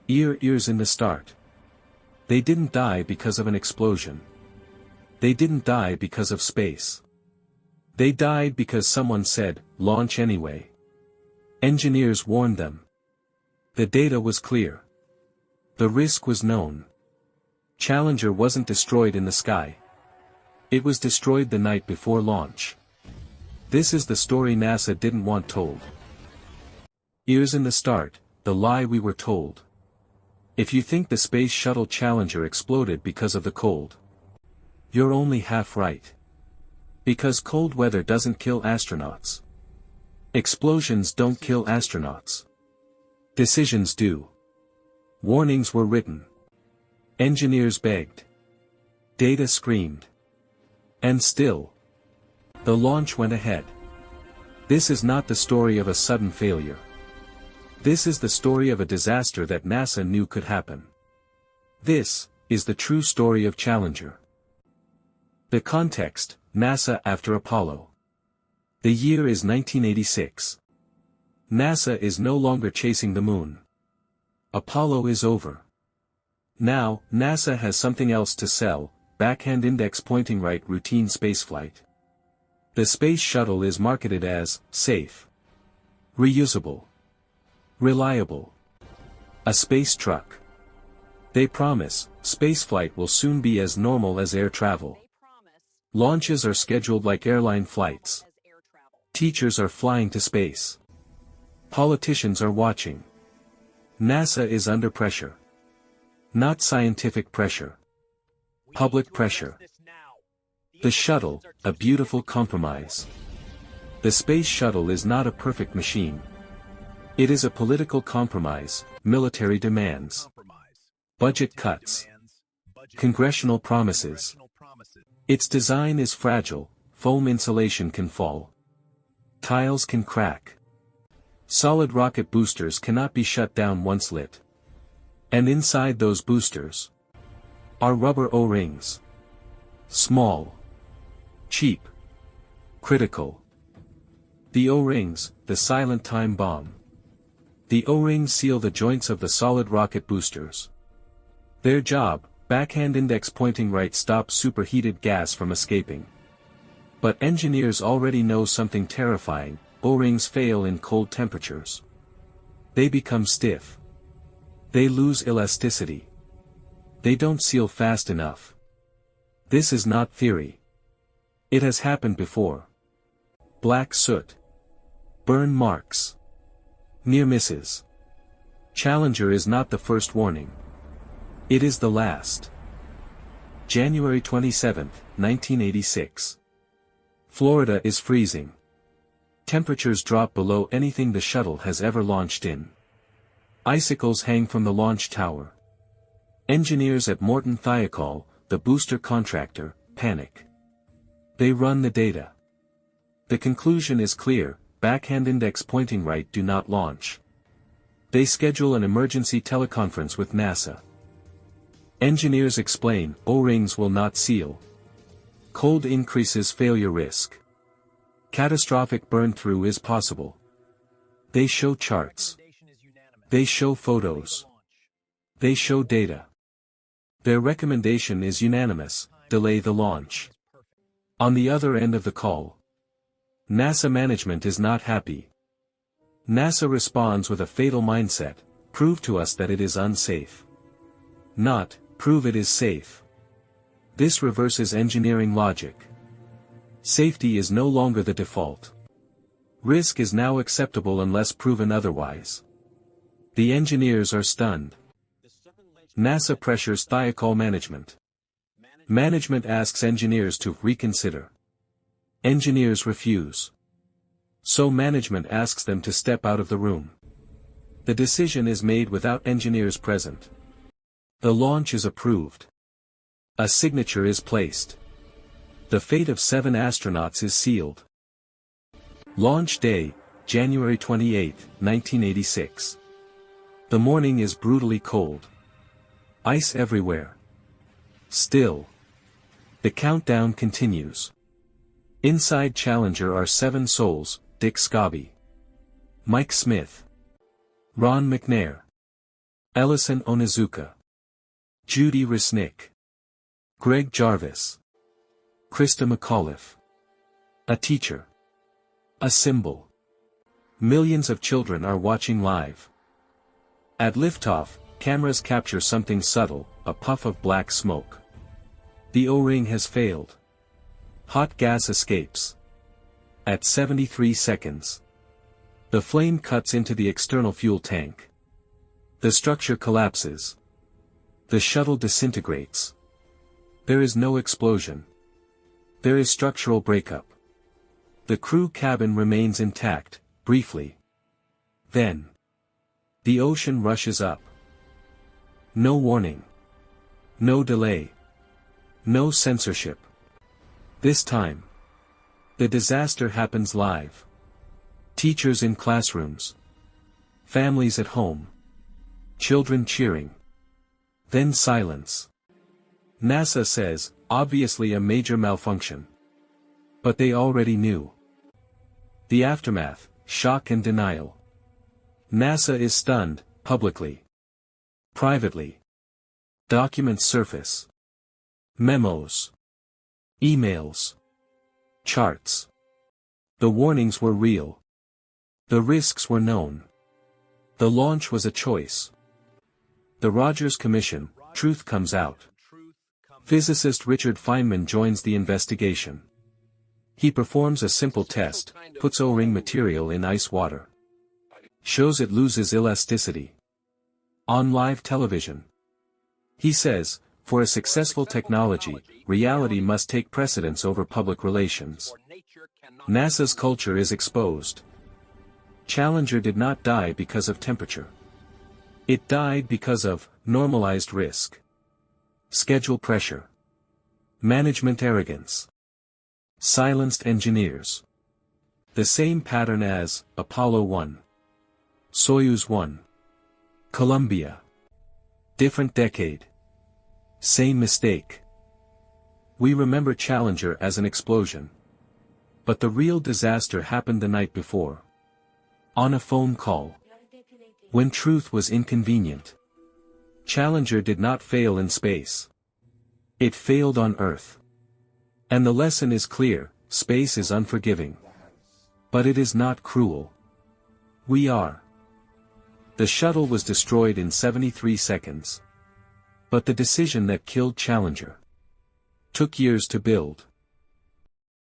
Ears in the start. They didn't die because of an explosion. They didn't die because of space. They died because someone said, launch anyway. Engineers warned them. The data was clear. The risk was known. Challenger wasn't destroyed in the sky. It was destroyed the night before launch. This is the story NASA didn't want told. Ears in the start, the lie we were told. If you think the Space Shuttle Challenger exploded because of the cold, you're only half right. Because cold weather doesn't kill astronauts. Explosions don't kill astronauts. Decisions do. Warnings were written. Engineers begged. Data screamed. And still, the launch went ahead. This is not the story of a sudden failure. This is the story of a disaster that NASA knew could happen. This is the true story of Challenger. The context: NASA after Apollo. The year is 1986. NASA is no longer chasing the moon. Apollo is over. Now, NASA has something else to sell: backhand index pointing right routine spaceflight. The Space Shuttle is marketed as safe, reusable, reliable. A space truck. They promise, spaceflight will soon be as normal as air travel. Launches are scheduled like airline flights. Teachers are flying to space. Politicians are watching. NASA is under pressure. Not scientific pressure. Public pressure. The shuttle, a beautiful compromise. The Space Shuttle is not a perfect machine. It is a political compromise: military demands, budget cuts, congressional promises. Its design is fragile: foam insulation can fall. Tiles can crack. Solid rocket boosters cannot be shut down once lit. And inside those boosters are rubber O-rings. Small, cheap, critical. The O-rings, the silent time bomb. The O-rings seal the joints of the solid rocket boosters. Their job: backhand index pointing right, stops superheated gas from escaping. But engineers already know something terrifying: O-rings fail in cold temperatures. They become stiff. They lose elasticity. They don't seal fast enough. This is not theory. It has happened before. Black soot. Burn marks. Near misses. Challenger is not the first warning. It is the last. January 27, 1986. Florida is freezing. Temperatures drop below anything the shuttle has ever launched in. Icicles hang from the launch tower. Engineers at Morton Thiokol, the booster contractor, panic. They run the data. The conclusion is clear: backhand index pointing right do not launch. They schedule an emergency teleconference with NASA. Engineers explain: O-rings will not seal. Cold increases failure risk. Catastrophic burn-through is possible. They show charts. They show photos. They show data. Their recommendation is unanimous: delay the launch. On the other end of the call, NASA management is not happy. NASA responds with a fatal mindset: prove to us that it is unsafe. Not, prove it is safe. This reverses engineering logic. Safety is no longer the default. Risk is now acceptable unless proven otherwise. The engineers are stunned. NASA pressures Thiokol management. Management asks engineers to reconsider. Engineers refuse. So management asks them to step out of the room. The decision is made without engineers present. The launch is approved. A signature is placed. The fate of 7 astronauts is sealed. Launch day, January 28, 1986. The morning is brutally cold. Ice everywhere. Still. The countdown continues. Inside Challenger are 7 souls: Dick Scobie, Mike Smith, Ron McNair, Ellison Onizuka, Judy Resnick, Greg Jarvis, Krista McAuliffe. A teacher. A symbol. Millions of children are watching live. At liftoff, cameras capture something subtle, a puff of black smoke. The O-ring has failed. Hot gas escapes. At 73 seconds. The flame cuts into the external fuel tank. The structure collapses. The shuttle disintegrates. There is no explosion. There is structural breakup. The crew cabin remains intact, briefly. Then. The ocean rushes up. No warning. No delay. No censorship. This time. The disaster happens live. Teachers in classrooms. Families at home. Children cheering. Then silence. NASA says, obviously a major malfunction. But they already knew. The aftermath, shock and denial. NASA is stunned, publicly. Privately. Documents surface. Memos. Emails. Charts. The warnings were real. The risks were known. The launch was a choice. The Rogers Commission, truth comes out. Physicist Richard Feynman joins the investigation. He performs a simple test, puts O-ring material in ice water. Shows it loses elasticity. On live television. He says, for a successful technology, reality must take precedence over public relations. NASA's culture is exposed. Challenger did not die because of temperature. It died because of normalized risk. Schedule pressure. Management arrogance. Silenced engineers. The same pattern as Apollo 1. Soyuz 1. Columbia. Different decade. Same mistake. We remember Challenger as an explosion. But the real disaster happened the night before. On a phone call. When truth was inconvenient. Challenger did not fail in space. It failed on Earth. And the lesson is clear, space is unforgiving. But it is not cruel. We are. The shuttle was destroyed in 73 seconds. But the decision that killed Challenger took years to build.